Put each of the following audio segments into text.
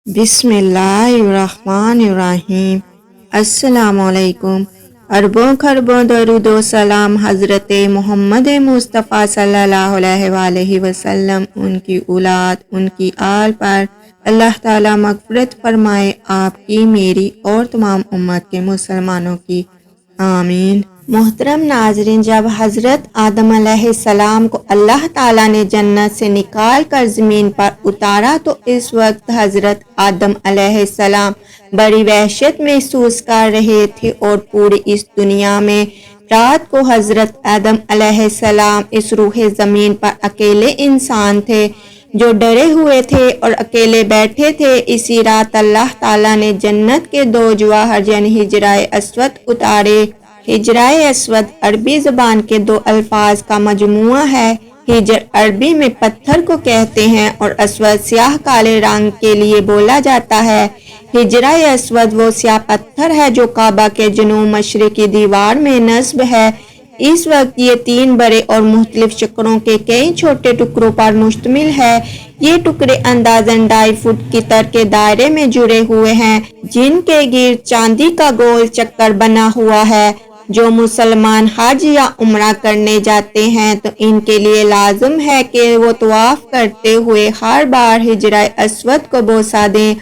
بسم اللہ الرحمن الرحیم۔ السلام علیکم۔ اربوں خربوں درود و سلام حضرت محمد مصطفیٰ صلی اللہ علیہ وآلہ وسلم، ان کی اولاد، ان کی آل پر اللہ تعالیٰ مغفرت فرمائے، آپ کی، میری اور تمام امت کے مسلمانوں کی، آمین۔ محترم ناظرین، جب حضرت آدم علیہ السلام کو اللہ تعالیٰ نے جنت سے نکال کر زمین پر اتارا تو اس وقت حضرت آدم علیہ السلام بڑی وحشت محسوس کر رہے تھے، اور پوری اس دنیا میں رات کو حضرت آدم علیہ السلام اس روح زمین پر اکیلے انسان تھے جو ڈرے ہوئے تھے اور اکیلے بیٹھے تھے۔ اسی رات اللہ تعالیٰ نے جنت کے دو جواہر یعنی حجرۂ اسود اتارے۔ حجرۂ اسود عربی زبان کے دو الفاظ کا مجموعہ ہے۔ حجر عربی میں پتھر کو کہتے ہیں اور اسود سیاہ کالے رنگ کے لیے بولا جاتا ہے۔ حجرۂ اسود وہ سیاہ پتھر ہے جو کعبہ کے جنوب مشرقی دیوار میں نصب ہے۔ اس وقت یہ 3 بڑے اور مختلف شکلوں کے کئی چھوٹے ٹکڑوں پر مشتمل ہے۔ یہ ٹکڑے اندازاً 2.5 فٹ کی طرح کے دائرے میں جڑے ہوئے ہیں، جن کے گرد چاندی کا گول چکر بنا ہوا ہے۔ جو مسلمان حج یا عمرہ کرنے جاتے ہیں تو ان کے لیے لازم ہے کہ وہ طواف کرتے ہوئے ہر بار حجرۂ اسود کو بوسہ دیں۔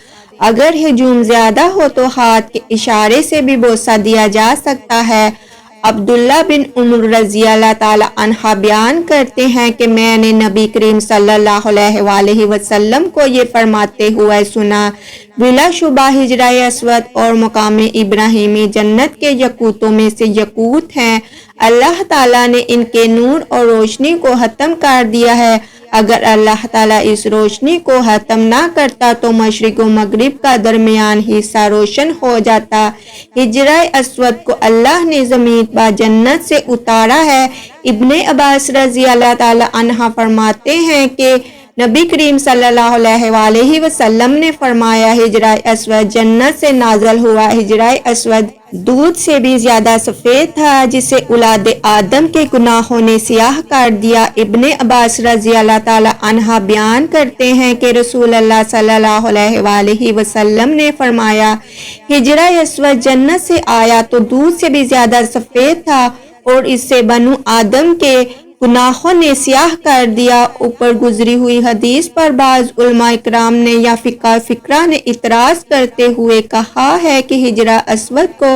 اگر ہجوم زیادہ ہو تو ہاتھ کے اشارے سے بھی بوسہ دیا جا سکتا ہے۔ عبداللہ بن عمر رضی اللہ تعالی عنہ بیان کرتے ہیں کہ میں نے نبی کریم صلی اللہ علیہ وآلہ وسلم کو یہ فرماتے ہوئے سنا، بلا شبہ حجرۂ اسود اور مقام ابراہیمی جنت کے یاقوتوں میں سے یاقوت ہیں۔ اللہ تعالیٰ نے ان کے نور اور روشنی کو ختم کر دیا ہے۔ اگر اللہ تعالیٰ اس روشنی کو ختم نہ کرتا تو مشرق و مغرب کا درمیان حصہ روشن ہو جاتا۔ حجرۂ اسود کو اللہ نے زمین پر جنت سے اتارا ہے۔ ابن عباس رضی اللہ تعالی عنہ فرماتے ہیں کہ نبی کریم صلی اللہ علیہ وآلہ وسلم نے فرمایا، حجرۂ اسود جنت سے نازل ہوا۔ حجرۂ اسود دودھ سے بھی زیادہ سفید تھا، جسے اولاد آدم کے گناہوں نے سیاہ کر دیا۔ ابن عباس رضی اللہ تعالی عنہ بیان کرتے ہیں کہ رسول اللہ صلی اللہ علیہ وآلہ وسلم نے فرمایا، حجرۂ اسود جنت سے آیا تو دودھ سے بھی زیادہ سفید تھا اور اس سے بنو آدم کے گناہوں نے سیاہ کر دیا۔ اوپر گزری ہوئی حدیث پر بعض علماء کرام نے یا فقہ نے اعتراض کرتے ہوئے کہا ہے کہ حجرۂ اسود کو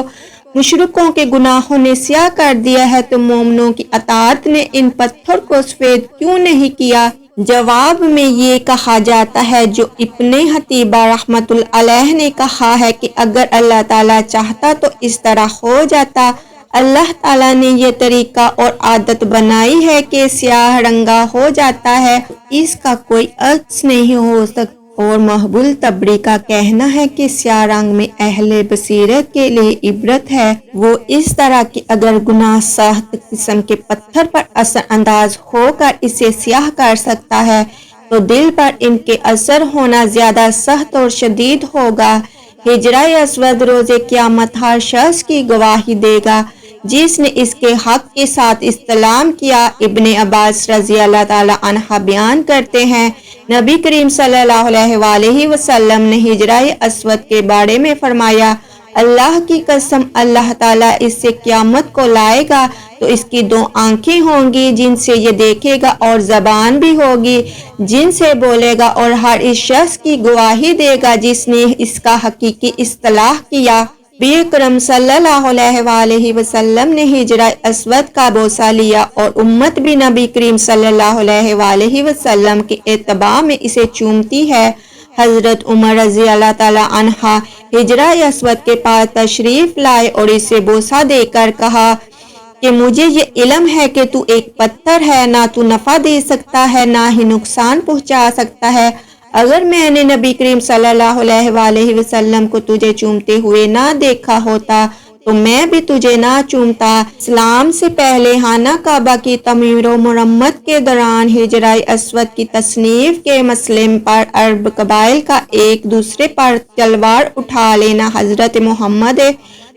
مشرکوں کے گناہوں نے سیاہ کر دیا ہے تو مومنوں کی اطاعت نے ان پتھر کو سفید کیوں نہیں کیا؟ جواب میں یہ کہا جاتا ہے جو ابن حتیبہ رحمۃ اللہ علیہ نے کہا ہے کہ اگر اللہ تعالیٰ چاہتا تو اس طرح ہو جاتا۔ اللہ تعالیٰ نے یہ طریقہ اور عادت بنائی ہے کہ سیاہ رنگا ہو جاتا ہے، اس کا کوئی عکس نہیں ہو سکتا۔ اور محبول تبری کا کہنا ہے کہ سیاہ رنگ میں اہل بصیرت کے لیے عبرت ہے۔ وہ اس طرح کہ اگر گناہ سخت قسم کے پتھر پر اثر انداز ہو کر اسے سیاہ کر سکتا ہے تو دل پر ان کے اثر ہونا زیادہ سخت اور شدید ہوگا۔ حجرۂ اسود روز قیامت ہر شخص کی گواہی دے گا جس نے اس کے حق کے ساتھ استلام کیا۔ ابن عباس رضی اللہ تعالی عنہ بیان کرتے ہیں، نبی کریم صلی اللہ علیہ وآلہ وسلم نے حجرۂ اسود کے بارے میں فرمایا، اللہ کی قسم اللہ تعالیٰ اس سے قیامت کو لائے گا تو اس کی 2 آنکھیں ہوں گی جن سے یہ دیکھے گا، اور زبان بھی ہوگی جن سے بولے گا، اور ہر اس شخص کی گواہی دے گا جس نے اس کا حقیقی اصطلاح کیا۔ نبی اکرم صلی اللہ علیہ وآلہ وسلم نے حجرۂ اسود کا بوسہ لیا اور امت بھی نبی کریم صلی اللہ علیہ وآلہ وسلم کے اتباع میں اسے چومتی ہے۔ حضرت عمر رضی اللہ تعالی عنہ حجرۂ اسود کے پاس تشریف لائے اور اسے بوسہ دے کر کہا کہ مجھے یہ علم ہے کہ تو ایک پتھر ہے، نہ تو نفع دے سکتا ہے نہ ہی نقصان پہنچا سکتا ہے۔ اگر میں نے نبی کریم صلی اللہ علیہ وآلہ وسلم کو تجھے چومتے ہوئے نہ دیکھا ہوتا تو میں بھی تجھے نہ چومتا۔ اسلام سے پہلے خانہ کعبہ کی تعمیر و مرمت کے دوران حجرۂ اسود کی تصنیف کے مسئلے پر عرب قبائل کا ایک دوسرے پر تلوار اٹھا لینا حضرت محمد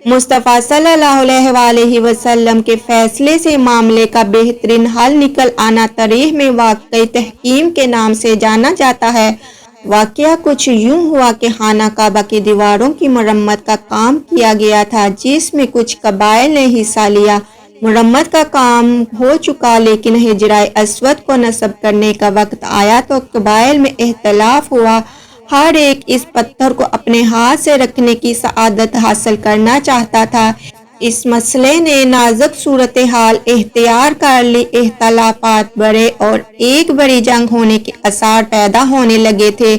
مصطفیٰ صلی اللہ علیہ وآلہ وسلم کے فیصلے سے معاملے کا بہترین حل نکل آنا تاریخ میں واقعی تحکیم کے نام سے جانا جاتا ہے۔ واقعہ کچھ یوں ہوا کہ خانہ کعبہ کی دیواروں کی مرمت کا کام کیا گیا تھا، جس میں کچھ قبائل نے حصہ لیا۔ مرمت کا کام ہو چکا، لیکن حجرہ اسود کو نصب کرنے کا وقت آیا تو قبائل میں اختلاف ہوا۔ ہر ایک اس پتھر کو اپنے ہاتھ سے رکھنے کی سعادت حاصل کرنا چاہتا تھا۔ اس مسئلے نے نازک صورتحال اختیار کر لی۔ اختلافات بڑھے اور ایک بڑی جنگ ہونے کے آثار پیدا ہونے لگے تھے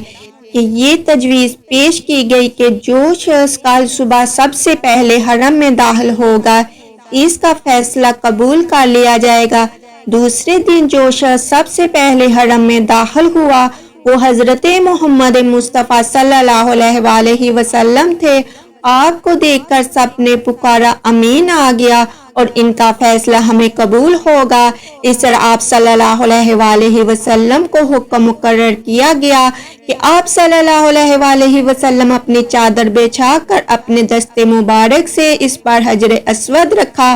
کہ یہ تجویز پیش کی گئی کہ جو شخص کل صبح سب سے پہلے حرم میں داخل ہوگا، اس کا فیصلہ قبول کر لیا جائے گا۔ دوسرے دن جو شخص سب سے پہلے حرم میں داخل ہوا وہ حضرت محمد مصطفیٰ صلی اللہ علیہ وآلہ وسلم تھے۔ آپ کو دیکھ کر سب نے پکارا، امین آ گیا اور ان کا فیصلہ ہمیں قبول ہوگا۔ اس طرح آپ صلی اللہ علیہ وآلہ وسلم کو حکم مقرر کیا گیا کہ آپ صلی اللہ علیہ وآلہ وسلم اپنی چادر بچھا کر اپنے دست مبارک سے اس پر حجر اسود رکھا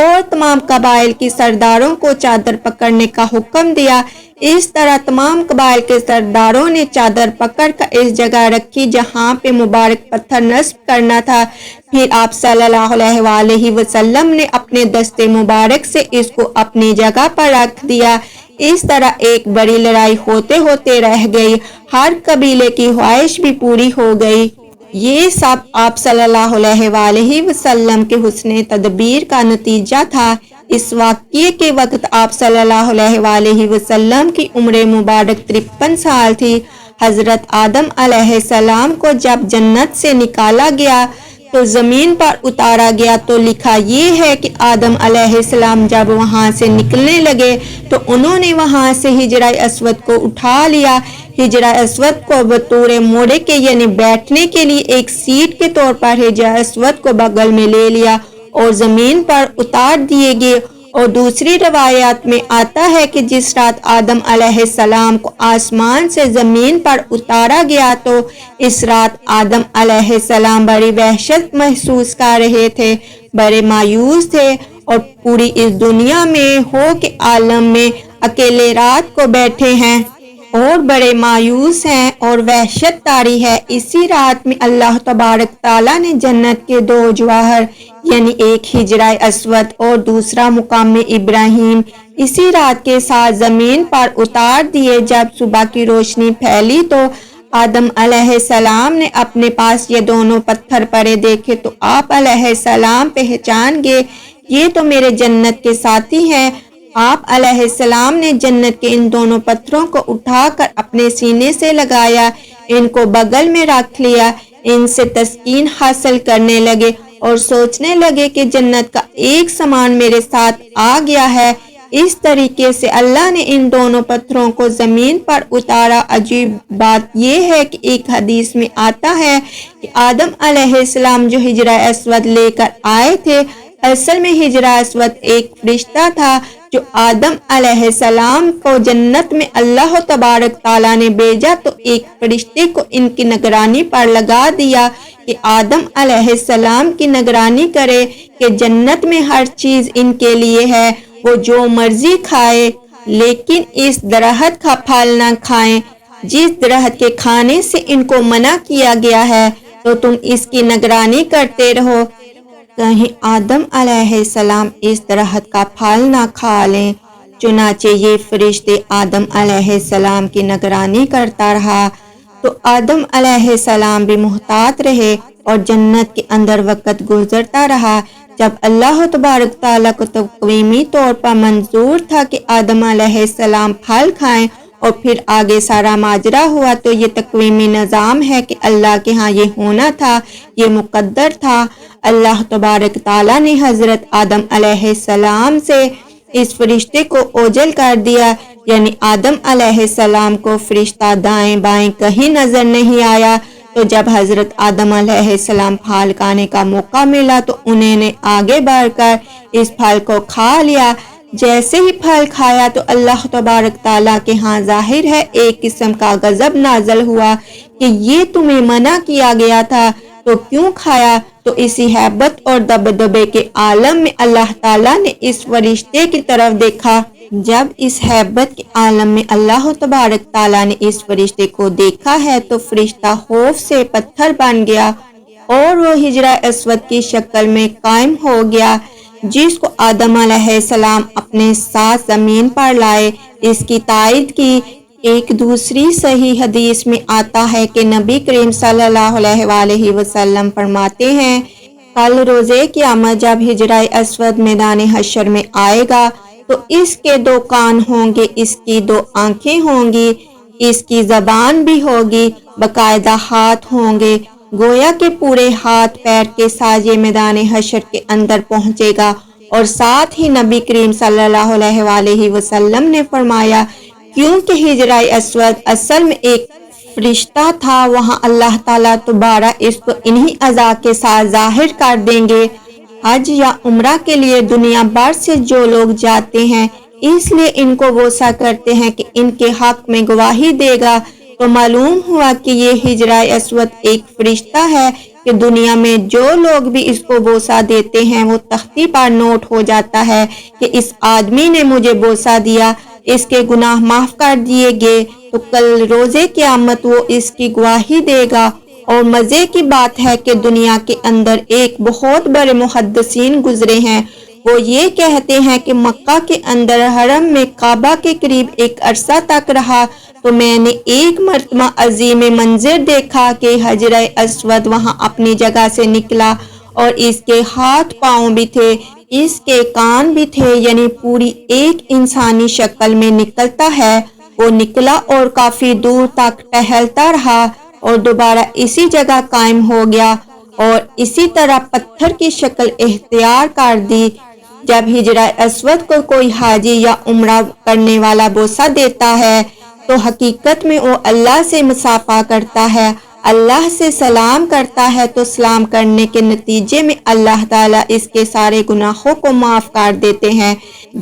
اور تمام قبائل کی سرداروں کو چادر پکڑنے کا حکم دیا۔ اس طرح تمام قبائل کے سرداروں نے چادر پکڑ کر اس جگہ رکھی جہاں پہ مبارک پتھر نصب کرنا تھا۔ پھر آپ صلی اللہ علیہ وآلہ وسلم نے اپنے دست مبارک سے اس کو اپنی جگہ پر رکھ دیا۔ اس طرح ایک بڑی لڑائی ہوتے ہوتے رہ گئی، ہر قبیلے کی خواہش بھی پوری ہو گئی۔ یہ سب آپ صلی اللہ علیہ وآلہ وسلم کے حسن تدبیر کا نتیجہ تھا۔ اس واقعے کے وقت آپ صلی اللہ علیہ وآلہ وسلم کی عمر مبارک 53 سال تھی۔ حضرت آدم علیہ السلام کو جب جنت سے نکالا گیا تو زمین پر اتارا گیا تو لکھا یہ ہے کہ آدم علیہ السلام جب وہاں سے نکلنے لگے تو انہوں نے وہاں سے حجرہ اسود کو اٹھا لیا۔ حجرہ اسود کو بطور موڑے کے یعنی بیٹھنے کے لیے ایک سیٹ کے طور پر حجرہ اسود کو بغل میں لے لیا اور زمین پر اتار دیے گئے۔ اور دوسری روایات میں آتا ہے کہ جس رات آدم علیہ السلام کو آسمان سے زمین پر اتارا گیا تو اس رات آدم علیہ السلام بڑی وحشت محسوس کر رہے تھے، بڑے مایوس تھے اور پوری اس دنیا میں ہو کے عالم میں اکیلے رات کو بیٹھے ہیں اور بڑے مایوس ہیں اور وحشت طاری ہے۔ اسی رات میں اللہ تبارک تعالیٰ نے جنت کے دو جواہر یعنی ایک حجرہ اسود اور دوسرا مقام ابراہیم اسی رات کے ساتھ زمین پر اتار دیے۔ جب صبح کی روشنی پھیلی تو آدم علیہ السلام نے اپنے پاس یہ دونوں پتھر پڑے دیکھے تو آپ علیہ السلام پہچان گئے، یہ تو میرے جنت کے ساتھی ہیں۔ آپ علیہ السلام نے جنت کے ان دونوں پتھروں کو اٹھا کر اپنے سینے سے لگایا، ان کو بغل میں رکھ لیا، ان سے تسکین حاصل کرنے لگے اور سوچنے لگے کہ جنت کا ایک سامان میرے ساتھ آ گیا ہے۔ اس طریقے سے اللہ نے ان دونوں پتھروں کو زمین پر اتارا۔ عجیب بات یہ ہے کہ ایک حدیث میں آتا ہے کہ آدم علیہ السلام جو حجرہ اسود لے کر آئے تھے، اصل میں حجرہ اسود ایک فرشتہ تھا جو آدم علیہ السلام کو جنت میں اللہ تبارک تعالیٰ نے بھیجا تو ایک فرشتے کو ان کی نگرانی پر لگا دیا کہ آدم علیہ السلام کی نگرانی کرے کہ جنت میں ہر چیز ان کے لیے ہے، وہ جو مرضی کھائے، لیکن اس درخت کا پھل نہ کھائیں جس درخت کے کھانے سے ان کو منع کیا گیا ہے، تو تم اس کی نگرانی کرتے رہو کہیں آدم علیہ السلام اس درخت کا پھل نہ کھا لیں۔ چنانچہ یہ فرشتے آدم علیہ السلام کی نگرانی کرتا رہا تو آدم علیہ السلام بھی محتاط رہے اور جنت کے اندر وقت گزرتا رہا۔ جب اللہ تبارک تعالیٰ کو تقویمی طور پر منظور تھا کہ آدم علیہ السلام پھل کھائیں اور پھر آگے سارا ماجرا ہوا تو یہ تقویمی نظام ہے کہ اللہ کے ہاں یہ ہونا تھا، یہ مقدر تھا۔ اللہ تبارک تعالیٰ نے حضرت آدم علیہ السلام سے اس فرشتے کو اوجل کر دیا، یعنی آدم علیہ السلام کو فرشتہ دائیں بائیں کہیں نظر نہیں آیا۔ تو جب حضرت آدم علیہ السلام پھل کھانے کا موقع ملا تو انہوں نے آگے بڑھ کر اس پھل کو کھا لیا۔ جیسے ہی پھل کھایا تو اللہ تبارک تعالیٰ کے ہاں ظاہر ہے ایک قسم کا غضب نازل ہوا کہ یہ تمہیں منع کیا گیا تھا تو کیوں کھایا؟ تو اسی ہیبت اور دبدبے کے عالم میں اللہ تعالیٰ نے اس فرشتے کی طرف دیکھا جب اس ہیبت کے عالم میں اللہ تبارک تعالیٰ نے اس فرشتے کو دیکھا ہے تو فرشتہ خوف سے پتھر بن گیا اور وہ حجرہ اسود کی شکل میں قائم ہو گیا، جس کو آدم علیہ السلام اپنے ساتھ زمین پر لائے۔ اس کی تائید کی ایک دوسری صحیح حدیث میں آتا ہے کہ نبی کریم صلی اللہ علیہ وآلہ وسلم فرماتے ہیں، کل روز قیامت جب حجرہ اسود میدان حشر میں آئے گا تو اس کے 2 کان ہوں گے، اس کی 2 آنکھیں ہوں گی، اس کی زبان بھی ہوگی، باقاعدہ ہاتھ ہوں گے، گویا کہ پورے ہاتھ پیر کے ساتھ یہ میدان حشر کے اندر پہنچے گا۔ اور ساتھ ہی نبی کریم صلی اللہ علیہ وآلہ وسلم نے فرمایا، کیونکہ حجرہ اسود اصل میں ایک فرشتہ تھا، وہاں اللہ تعالیٰ دوبارہ اس کو انہی اعضاء کے ساتھ ظاہر کر دیں گے۔ حج یا عمرہ کے لیے دنیا بھر سے جو لوگ جاتے ہیں، اس لیے ان کو بوسہ کرتے ہیں کہ ان کے حق میں گواہی دے گا، تو معلوم ہوا کہ یہ حجرہ اسود ایک فرشتہ ہے کہ دنیا میں جو لوگ بھی اس کو بوسہ دیتے ہیں وہ تختی پر نوٹ ہو جاتا ہے کہ اس آدمی نے مجھے بوسہ دیا، اس کے گناہ معاف کر دیے گئے، تو کل روز قیامت وہ اس کی گواہی دے گا۔ اور مزے کی بات ہے کہ دنیا کے اندر ایک بہت بڑے محدثین گزرے ہیں، وہ یہ کہتے ہیں کہ مکہ کے اندر حرم میں کعبہ کے قریب ایک عرصہ تک رہا تو میں نے ایک مرتبہ عظیم منظر دیکھا کہ حجرہ اسود وہاں اپنی جگہ سے نکلا اور اس کے ہاتھ پاؤں بھی تھے، اس کے کان بھی تھے، یعنی پوری ایک انسانی شکل میں نکلتا ہے۔ وہ نکلا اور کافی دور تک ٹہلتا رہا اور دوبارہ اسی جگہ قائم ہو گیا اور اسی طرح پتھر کی شکل اختیار کر دی۔ جب حجرہ اسود کو کوئی حاجی یا عمرہ کرنے والا بوسہ دیتا ہے تو حقیقت میں وہ اللہ سے مصافحہ کرتا ہے، اللہ سے سلام کرتا ہے، تو سلام کرنے کے نتیجے میں اللہ تعالیٰ اس کے سارے گناہوں کو معاف کر دیتے ہیں۔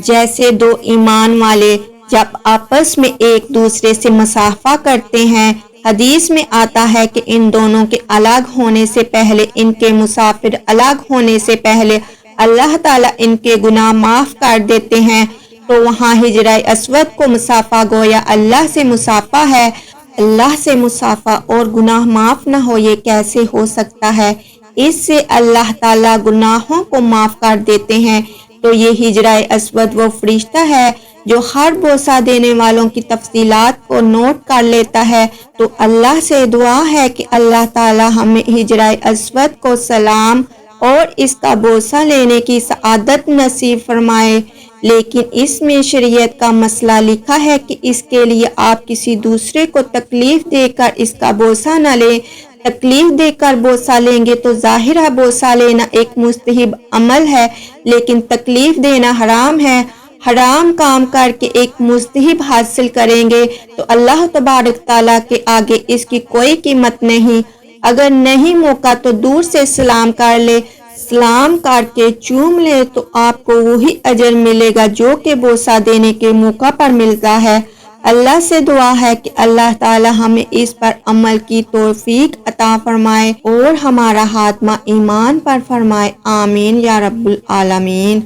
جیسے 2 ایمان والے جب آپس میں ایک دوسرے سے مصافحہ کرتے ہیں، حدیث میں آتا ہے کہ ان دونوں کے الگ ہونے سے پہلے، ان کے مسافر الگ ہونے سے پہلے اللہ تعالیٰ ان کے گناہ معاف کر دیتے ہیں، تو وہاں حجرہ اسود کو مصافحہ گویا اللہ سے مصافحہ ہے۔ اللہ سے مصافحہ اور گناہ معاف نہ ہو، یہ کیسے ہو سکتا ہے؟ اس سے اللہ تعالیٰ گناہوں کو معاف کر دیتے ہیں۔ تو یہ حجرہ اسود وہ فرشتہ ہے جو ہر بوسہ دینے والوں کی تفصیلات کو نوٹ کر لیتا ہے۔ تو اللہ سے دعا ہے کہ اللہ تعالیٰ ہمیں حجرہ اسود کو سلام اور اس کا بوسہ لینے کی سعادت نصیب فرمائے۔ لیکن اس میں شریعت کا مسئلہ لکھا ہے کہ اس کے لیے آپ کسی دوسرے کو تکلیف دے کر اس کا بوسہ نہ لیں۔ تکلیف دے کر بوسہ لیں گے تو ظاہر ہے بوسہ لینا ایک مستحب عمل ہے، لیکن تکلیف دینا حرام ہے۔ حرام کام کر کے ایک مستحب حاصل کریں گے تو اللہ تبارک تعالیٰ کے آگے اس کی کوئی قیمت نہیں۔ اگر نہیں موقع تو دور سے سلام کر لے، سلام کر کے چوم لے تو آپ کو وہی اجر ملے گا جو کہ بوسہ دینے کے موقع پر ملتا ہے۔ اللہ سے دعا ہے کہ اللہ تعالی ہمیں اس پر عمل کی توفیق عطا فرمائے اور ہمارا خاتمہ ایمان پر فرمائے، آمین یا رب العالمین۔